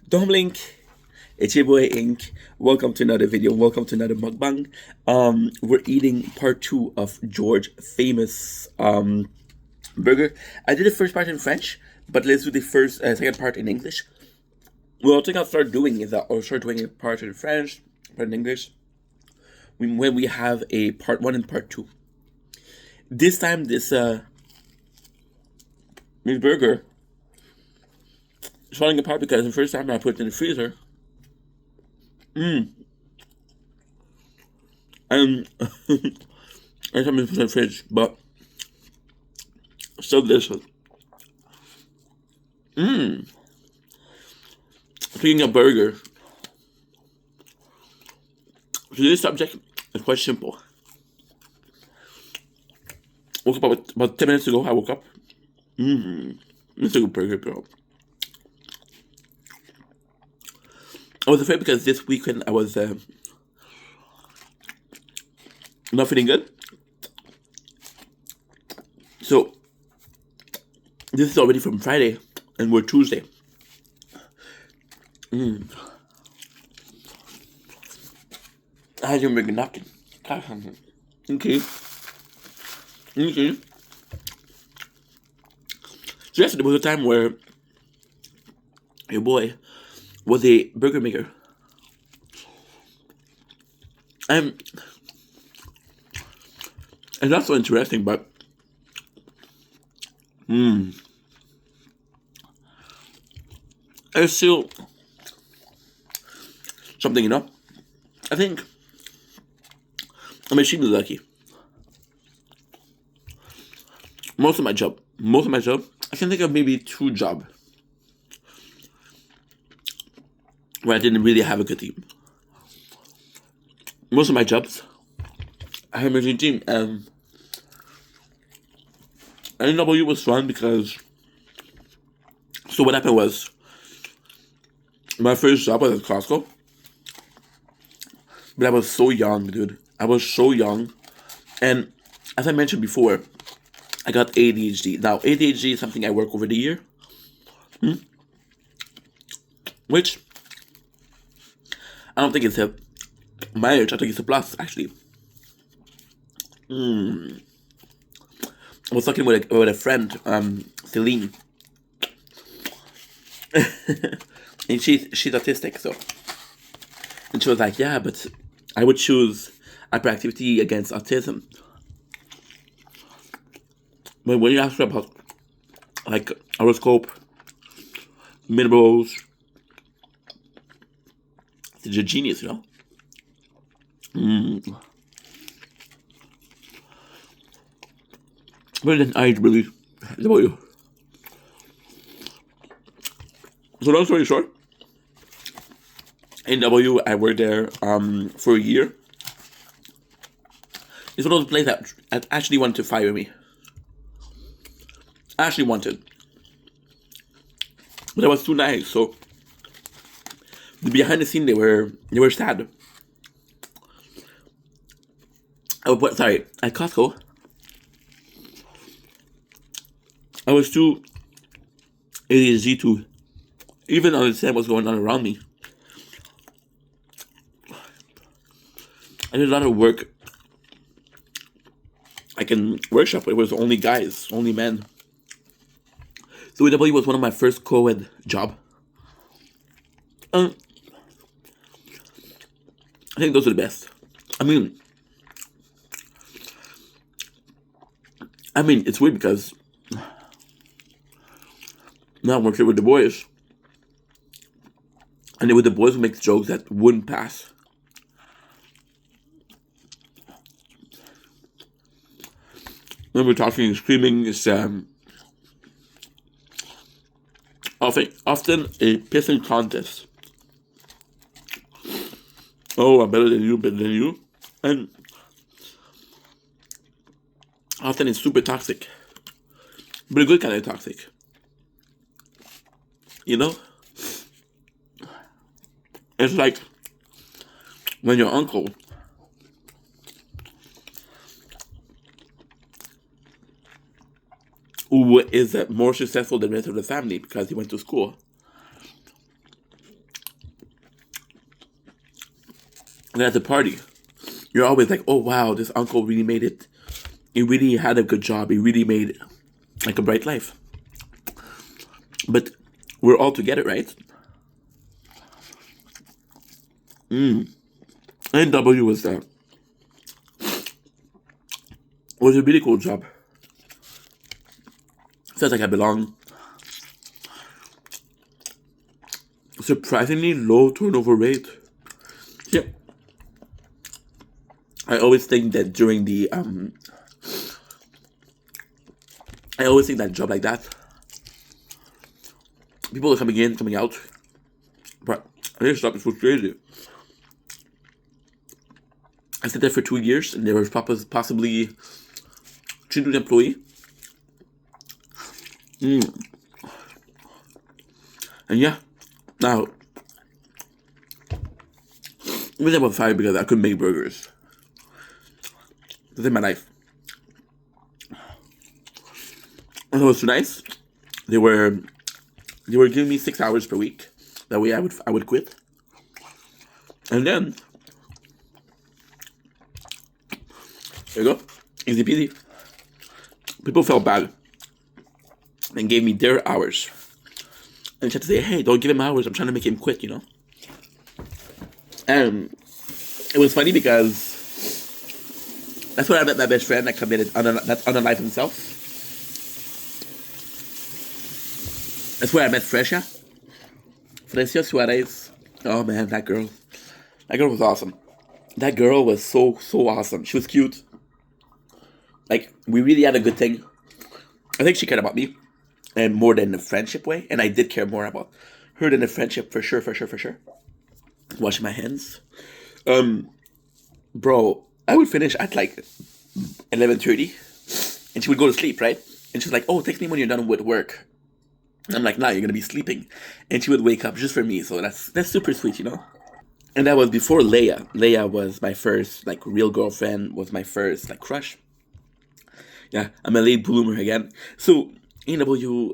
Domlink, it's your boy Ink. Welcome to another video. Welcome to another mukbang. We're eating part two of George famous burger. I did the first part in French, but let's do the second part in English. Well, I think I'll start doing is that I'll start doing a part in French, part in English. When we have a part one and part two. This time, this burger is falling apart because the first time I put it in the freezer. And I something put in the fridge, but still delicious. Speaking of burger, today's subject is quite simple. Woke up about 10 minutes ago. I woke up. It's a good burger, bro. I was afraid because this weekend I was not feeling good. So this is already from Friday, and we're Tuesday. I didn't bring a napkin. Okay. So yesterday was a time where your boy was a burger maker. And it's not so interesting, but it's still something, you know. I think I'm extremely lucky. Most of my job, I can think of maybe two jobs where I didn't really have a good team. Most of my jobs, I had a good team, and NW was fun because, so what happened was, my first job was at Costco, but I was so young, dude. I was so young, and as I mentioned before, I got ADHD. Now, ADHD is something I work over the year, which I don't think it's a minus. I think it's a plus, actually. I was talking with a friend, Celine, and she's autistic, so, and she was like, yeah, but I would choose hyperactivity against autism. But when you ask her about like horoscope, minerals, she's a genius, you know. But then I really, how about you? So long story short, in W, I worked there for a year. It's one of those places that actually wanted to fire me. I actually wanted, but I was too nice. So the behind the scene, they were sad. Sorry, at Costco, I was too ADHD to even understand what's going on around me. I did a lot of work. I can workshop. It was only guys, only men. So W was one of my first co-ed job. I think those are the best. I mean, it's weird because now I'm working with the boys, and then with the boys who make jokes that wouldn't pass. When we're talking and screaming, it's often a pissing contest. Oh, I'm better than you, and often it's super toxic, but a good kind of toxic. You know, it's like when your uncle who is more successful than the rest of the family because he went to school, And at the party, you're always like, oh wow, this uncle really made it. He really had a good job. He really made like a bright life. But we're all together, right? NW was a really cool job. Felt like I belong. Surprisingly low turnover rate. Yeah. I always think that during the I always think that job like that, people are coming in, coming out. But this job is so crazy. I stayed there for 2 years, and there was possibly 3 new employee. And yeah, now I was about 5 because I couldn't make burgers. That's in my life. And it was so nice. They were giving me 6 hours per week. That way I would quit. And then there you go. Easy peasy. People felt bad and gave me their hours. And tried to say, hey, don't give him hours. I'm trying to make him quit, you know? And it was funny because that's where I met my best friend that committed that's unalive himself. That's where I met Fresha. Frecia Suarez. Oh man, that girl. That girl was awesome. That girl was so awesome. She was cute. Like, we really had a good thing. I think she cared about me. And more than the friendship way. And I did care more about her than the friendship, for sure. Washing my hands. Bro, I would finish at like 11:30. And she would go to sleep, right? And she was like, oh, text me when you're done with work. And I'm like, nah, you're going to be sleeping. And she would wake up just for me. So that's super sweet, you know? And that was before Leia. Leia was my first, like, real girlfriend. Was my first, like, crush. Yeah, I'm a late bloomer again. So, AW,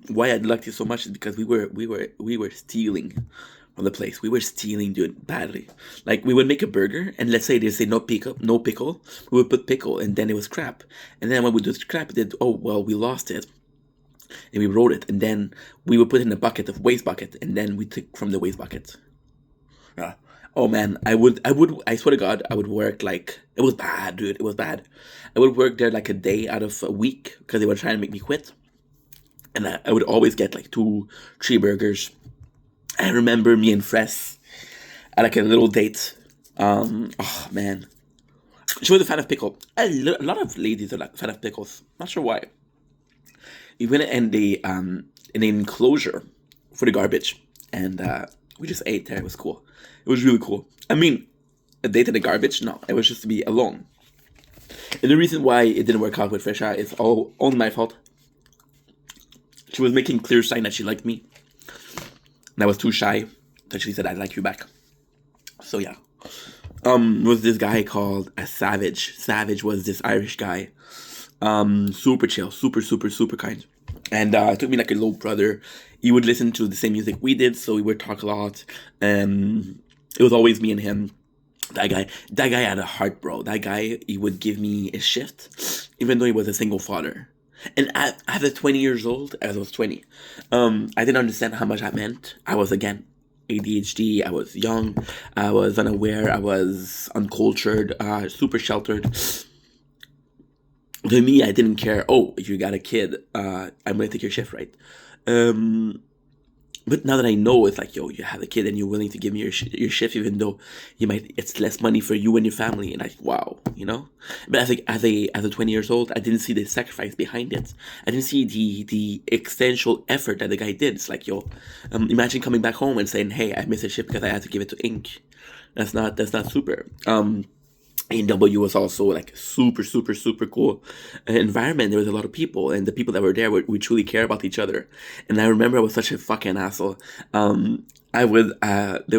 why I liked it so much is because we were stealing from the place. We were stealing, dude, badly. Like, we would make a burger, and let's say they say no pickle, we would put pickle, and then it was crap. And then when we do crap, then oh well, we lost it, and we wrote it, and then we would put it in a bucket, of waste bucket, and then we took from the waste bucket. Yeah. Oh man, I swear to God, I would work like, it was bad, dude, it was bad. I would work there like a day out of a week, because they were trying to make me quit. And I would always get like 2-3 burgers. I remember me and Fress at like a little date. Oh man, she was a fan of pickle. A lot of ladies are like fan of pickles. Not sure why. We went in the enclosure for the garbage, and we just ate there. It was cool. It was really cool. I mean, a date in the garbage? No, it was just to be alone. And the reason why it didn't work out with Fresha is all only my fault. She was making clear sign that she liked me. And I was too shy that she said, I like you back. So yeah. Was this guy called a Savage. Savage was this Irish guy. Super chill, super kind. And took me like a little brother. He would listen to the same music we did, so we would talk a lot. It was always me and him. That guy had a heart, bro. That guy, he would give me a shift, even though he was a single father. And at the 20 years old, as I was 20, I didn't understand how much that meant. I was, again, ADHD, I was young, I was unaware, I was uncultured, super sheltered. To me, I didn't care, oh, you got a kid, I'm going to take your shift, right? But now that I know, it's like, yo, you have a kid and you're willing to give me your shift, even though it's less money for you and your family. And wow, you know. But as a 20 years old, I didn't see the sacrifice behind it. I didn't see the essential effort that the guy did. It's like, yo, imagine coming back home and saying, hey, I missed a shift because I had to give it to Inc. That's not super. AW was also like super cool environment. There was a lot of people, and the people that were there we truly care about each other. And I remember I was such a fucking asshole. There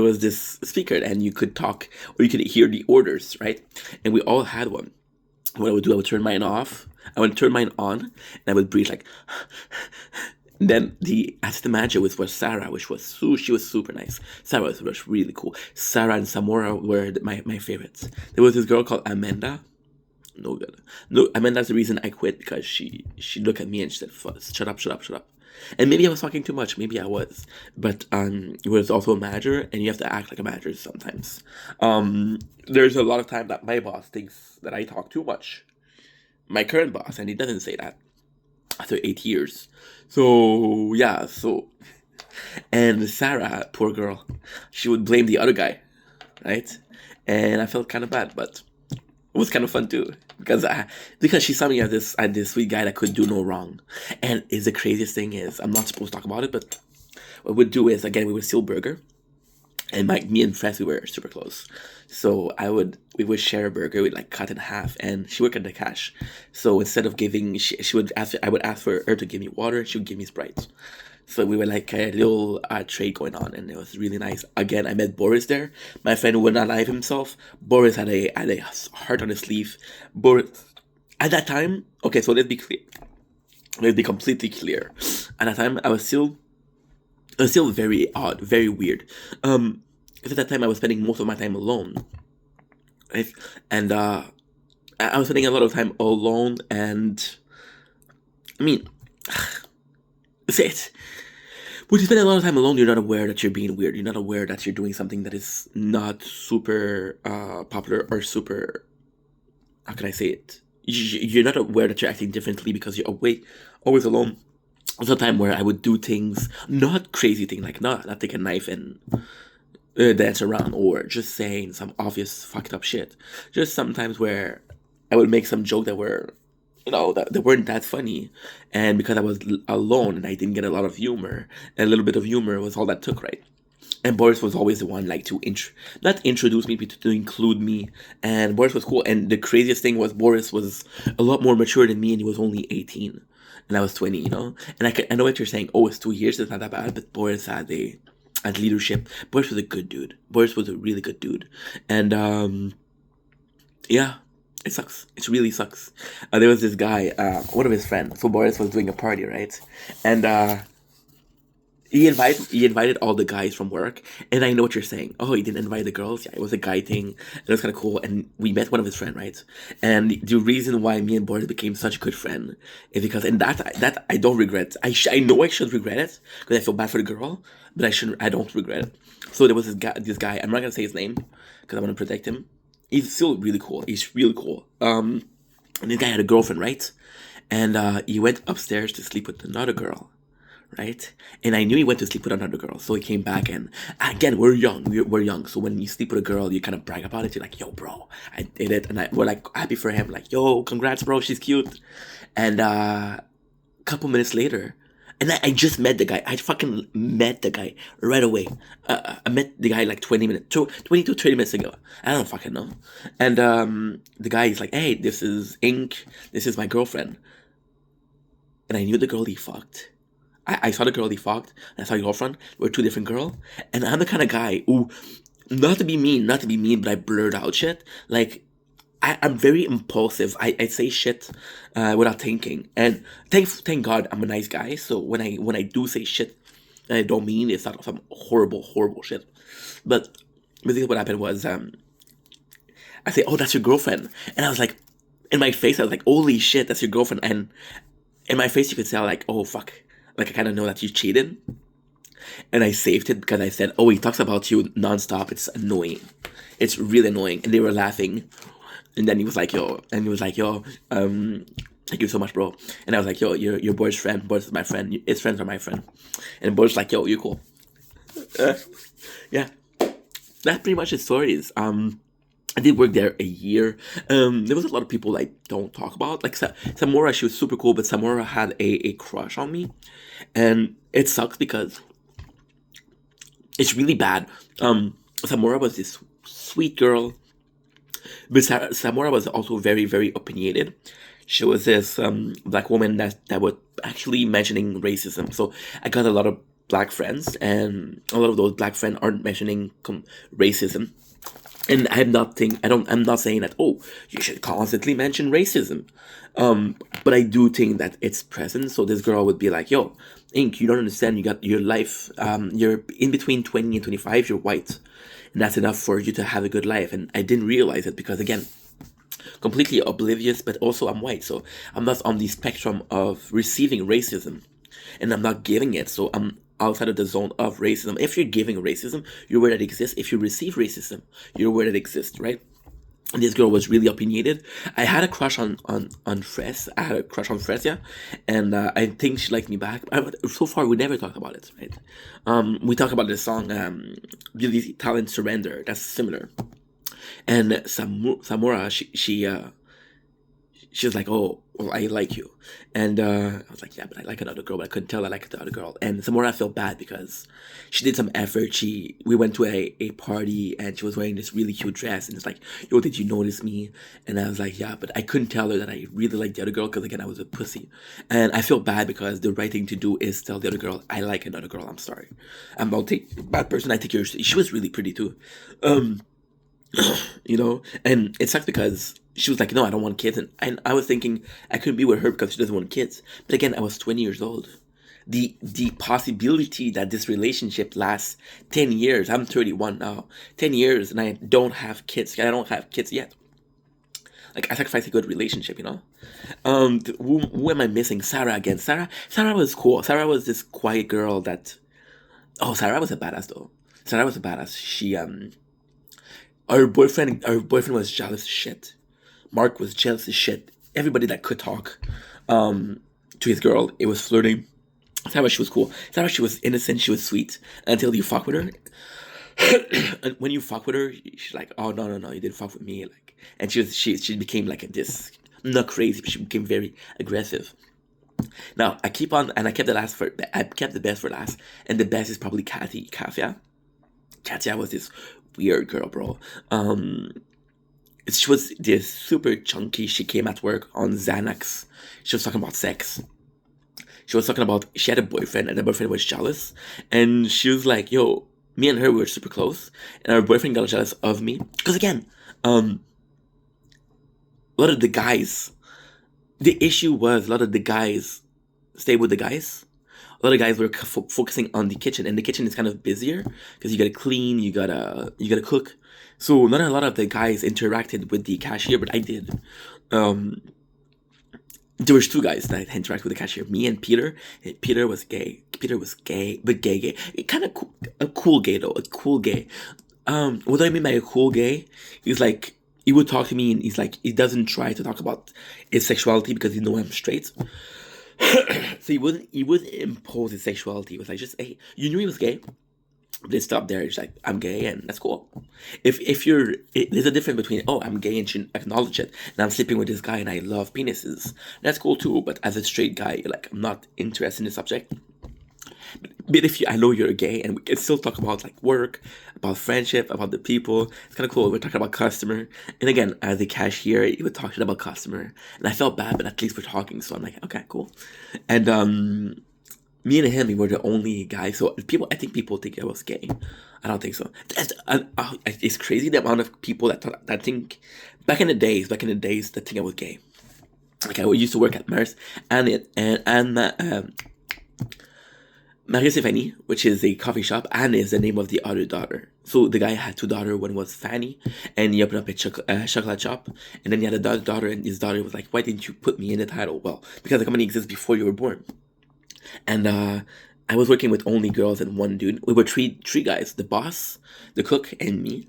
was this speaker, and you could talk or you could hear the orders, right? And we all had one. What I would do, I would turn mine off. I would turn mine on, and I would breathe like, Then the assistant manager was Sarah, which was she was super nice. Sarah was really cool. Sarah and Samora were my favorites. There was this girl called Amanda. No good. No, Amanda's the reason I quit, because she looked at me and she said, "Shut up, shut up, shut up." And maybe I was talking too much. Maybe I was, but it was also a manager, and you have to act like a manager sometimes. There's a lot of time that my boss thinks that I talk too much. My current boss, and he doesn't say that after 8 years. So yeah, and Sarah, poor girl, she would blame the other guy, right? And I felt kind of bad, but it was kind of fun too, because she saw me as this sweet guy that could do no wrong. And is the craziest thing is, I'm not supposed to talk about it, but what we'd do is, again, we would steal burger, and me and Fred, we were super close. So we would share a burger, we'd like cut in half, and she would get the cash. So instead of giving, she would ask, I would ask for her to give me water, she would give me Sprite. So we were like a little trade going on, and it was really nice. Again, I met Boris there. My friend would not lie himself. Boris had a heart on his sleeve. Boris, at that time, okay, so let's be clear. Let's be completely clear. At that time, I was still very odd, very weird. Because at that time, I was spending most of my time alone, right? And I was spending a lot of time alone, and I mean, it's when you spend a lot of time alone, you're not aware that you're being weird. You're not aware that you're doing something that is not super popular or super. How can I say it? You're not aware that you're acting differently because you're always alone. There's a time where I would do things, not crazy thing, like not take a knife and dance around, or just saying some obvious fucked up shit. Just sometimes where I would make some joke that were, that weren't that funny, and because I was alone and I didn't get a lot of humor, a little bit of humor was all that took, right? And Boris was always the one like to not introduce me, but to include me. And Boris was cool. And the craziest thing was, Boris was a lot more mature than me, and he was only 18, and I was 20. And I know what you're saying. Oh, it's 2 years. It's not that bad. But Boris had leadership. Boris was a good dude. Boris was a really good dude. And yeah. It sucks. It really sucks. There was this guy, one of his friends. So Boris was doing a party, right? And he invited all the guys from work. And I know what you're saying. Oh, he didn't invite the girls. Yeah, it was a guy thing. It was kind of cool. And we met one of his friends, right? And the reason why me and Boris became such a good friend is because, and that I don't regret. I know I should regret it because I feel bad for the girl, but I don't regret it. So there was this guy. I'm not gonna say his name because I want to protect him. He's still really cool. He's really cool. And this guy had a girlfriend, right? And he went upstairs to sleep with another girl, right? And I knew he went to sleep with another girl. So he came back, and again, we're young. We're young. So when you sleep with a girl, you kind of brag about it. You're like, yo, bro, I did it. And we're like happy for him. Like, yo, congrats, bro. She's cute. And a couple minutes later, and I just met the guy. I fucking met the guy right away. I met the guy like 20 to 30 minutes ago. I don't fucking know. And the guy is like, hey, this is Ink. This is my girlfriend. And I knew the girl he fucked. I saw the girl he fucked, and I saw your girlfriend. We're two different girls. And I'm the kind of guy who, not to be mean, but I blurred out shit. Like, I'm very impulsive. I say shit without thinking, and thank God I'm a nice guy. So when I do say shit, and I don't mean it's not some horrible shit. But basically, what happened was I say, "Oh, that's your girlfriend," and I was like, in my face, I was like, "Holy shit, that's your girlfriend!" And in my face, you could tell like, "Oh fuck," like I kind of know that you cheated. And I saved it because I said, "Oh, he talks about you nonstop. It's annoying. It's really annoying." And they were laughing. And then he was like, yo, thank you so much, bro. And I was like, yo, your boy's friend. Boris is my friend. His friends are my friend. And Boris was like, yo, you're cool. Yeah. That's pretty much his stories. I did work there a year. There was a lot of people I don't talk about. Like Samora, she was super cool, but Samora had a crush on me. And it sucks because it's really bad. Samora was this sweet girl. But Samora was also very, very opinionated. She was this black woman that was actually mentioning racism. So I got a lot of black friends, and a lot of those black friends aren't mentioning racism. And I'm not saying that, oh, you should constantly mention racism. But I do think that it's present. So this girl would be like, yo, Ink, you don't understand. You got your life. You're in between 20 and 25. You're white. And that's enough for you to have a good life. And I didn't realize it because, again, completely oblivious, but also I'm white. So I'm not on the spectrum of receiving racism. And I'm not giving it. So I'm outside of the zone of racism. If you're giving racism, you're aware that it exists. If you receive racism, you're aware that it exists, right? And this girl was really opinionated. I had a crush on Fres. I had a crush on Fres, yeah, and I think she liked me back. So far, we never talked about it, right? We talked about the song "Beauty, Talent, Surrender." That's similar. And Samura, she was like, "Oh, well, I like you," and I was like, "Yeah, but I like another girl." But I couldn't tell I liked the other girl. And Samora, I felt bad because she did some effort. We went to a party and she was wearing this really cute dress, and it's like, "Yo, did you notice me?" And I was like, "Yeah," but I couldn't tell her that I really liked the other girl because again, I was a pussy, and I feel bad because the right thing to do is tell the other girl, "I like another girl." I'm sorry, I'm not a bad person. I think she was really pretty too. Um, and it sucks because she was like, no, I don't want kids, and I was thinking I couldn't be with her because she doesn't want kids. But again, I was 20 years old. The possibility that this relationship lasts 10 years, I'm 31 now, 10 years, and I don't have kids. I don't have kids yet. Like, I sacrificed a good relationship. Who am I missing? Sarah again. Sarah was cool. Sarah was this quiet girl that, oh, Sarah was a badass though. Sarah was a badass. Her boyfriend was jealous as shit. Mark was jealous as shit. Everybody that could talk to his girl, it was flirting. Sarah, she was cool. Sarah, she was innocent. She was sweet until you fuck with her. And when you fuck with her, she's like, "Oh, no, no, no, you didn't fuck with me." Like, and she became like this, not crazy, but she became very aggressive. Now I keep on, and I kept the best for last, and the best is probably Katia. Katia was this weird girl, bro. She was this super chunky. She came at work on Xanax. She was talking about sex. She had a boyfriend, and the boyfriend was jealous. And she was like, yo, me and her were super close. And her boyfriend got jealous of me. Because again, a lot of the guys, the issue was a lot of the guys stay with the guys. A lot of guys were focusing on the kitchen, and the kitchen is kind of busier because you gotta clean, you gotta cook. So not a lot of the guys interacted with the cashier, but I did. Um, there was two guys that interacted with the cashier, me and Peter. And Peter was gay. Peter was gay, but gay. Kind of a cool gay though, a cool gay. What do I mean by a cool gay? He's like, he would talk to me, and he's like, he doesn't try to talk about his sexuality because he know I'm straight. So he wouldn't impose his sexuality. It was like, just, hey, you knew he was gay, but it stopped there. It's like, I'm gay, and that's cool. There's a difference between, oh, I'm gay and should acknowledge it, and I'm sleeping with this guy and I love penises. That's cool too. But as a straight guy, like, I'm not interested in the subject. But if I know you're gay, and we can still talk about like work, about friendship, about the people, it's kind of cool. We're talking about customer, and again, as a cashier, he would talk shit about customer, and I felt bad, but at least we're talking, so I'm like, okay, cool. And me and him, we were the only guys. So I think people think I was gay. I don't think so. It's crazy the amount of people that think back in the days that think I was gay. Like, I used to work at Mars, and Marie Stéphanie, which is a coffee shop, Anne is the name of the other daughter. So the guy had two daughters. One was Fanny, and he opened up a chocolate shop. And then he had a daughter, and his daughter was like, "Why didn't you put me in the title?" Well, because the company exists before you were born. And I was working with only girls and one dude. We were three guys: the boss, the cook, and me.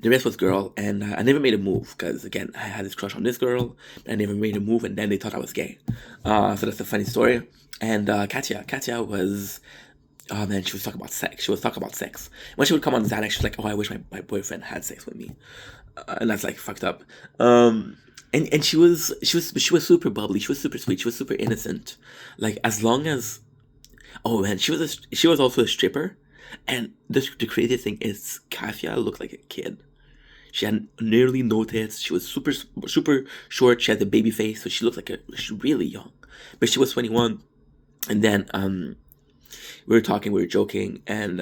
The rest was girl, and I never made a move because again, I had this crush on this girl. But I never made a move, and then they thought I was gay. So that's a funny story. And Katia was. Oh man, she was talking about sex. When she would come on Xanax, she was like, "Oh, I wish my boyfriend had sex with me," and that's like fucked up. And she was super bubbly. She was super sweet. She was super innocent. Like, as long as, oh man, she was also a stripper. And the crazy thing is, Katia looked like a kid. She had nearly no tits. She was super short. She had a baby face, so she looked like she was really young. But she was 21, and then we were talking, we were joking, and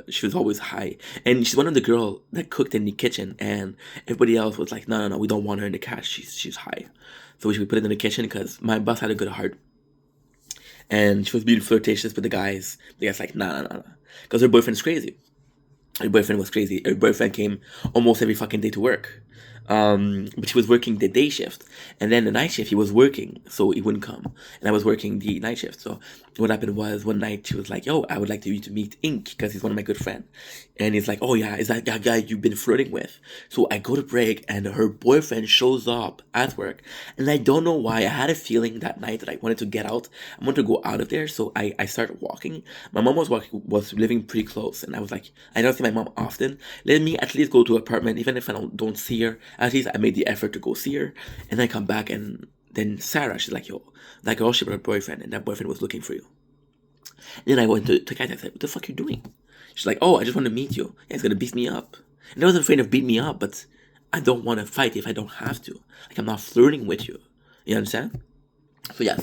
she was always high. And she's one of the girl that cooked in the kitchen, and everybody else was like, no, we don't want her in the cast. She's high. So we should put it in the kitchen because my boss had a good heart, and she was being flirtatious with the guys. The guys like, nah, because her boyfriend's crazy. Her boyfriend was crazy. Her boyfriend came almost every fucking day to work. But she was working the day shift, and then the night shift he was working, so he wouldn't come. And I was working the night shift. So what happened was one night she was like, "Yo, I would like you to meet Ink because he's one of my good friends." And he's like, "Oh yeah, is that guy you've been flirting with?" So I go to break, and her boyfriend shows up at work, and I don't know why. I had a feeling that night that I wanted to get out. I wanted to go out of there, so I started walking. My mom was living pretty close, and I was like, I don't see my mom often. Let me at least go to her apartment, even if I don't see her. At least I made the effort to go see her, and then I come back, and then Sarah, she's like, "Yo, that girl, she brought her boyfriend, and that boyfriend was looking for you." And then I went to Katya. I said, "What the fuck you doing?" She's like, "Oh, I just want to meet you. Yeah, he's gonna beat me up." And I wasn't afraid of beating me up, but I don't want to fight if I don't have to. Like, I'm not flirting with you. You understand? So yeah,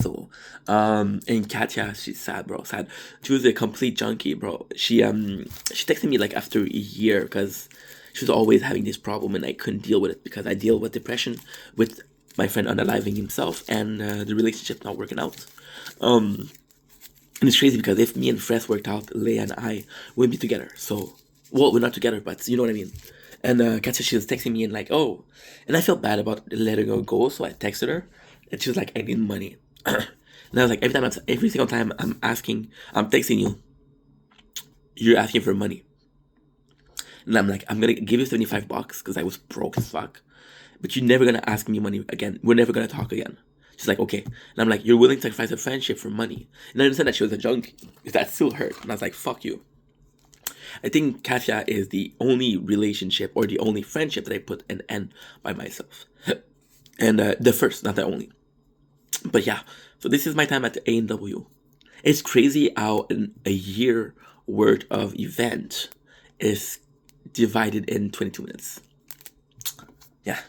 and Katya, she's sad, bro. Sad. She was a complete junkie, bro. She texted me like after a year because she was always having this problem, and I couldn't deal with it because I deal with depression, with my friend unaliving himself, and the relationship not working out. And it's crazy because if me and Fres worked out, Leia and I wouldn't be together. So, well, we're not together, but you know what I mean. And Katya, she was texting me and like, "Oh," and I felt bad about letting her go, so I texted her, and she was like, "I need money." And I was like, every single time I'm texting you, you're asking for money. And I'm like, I'm gonna give you $75 because I was broke as fuck, but you're never gonna ask me money again. We're never gonna talk again. She's like, okay. And I'm like, you're willing to sacrifice a friendship for money. And I understand that she was a junkie. That still hurt. And I was like, fuck you. I think Katya is the only relationship or the only friendship that I put an end by myself. And the first, not the only. But yeah, so this is my time at the A&W. It's crazy how a year worth of event is divided in 22 minutes. Yeah.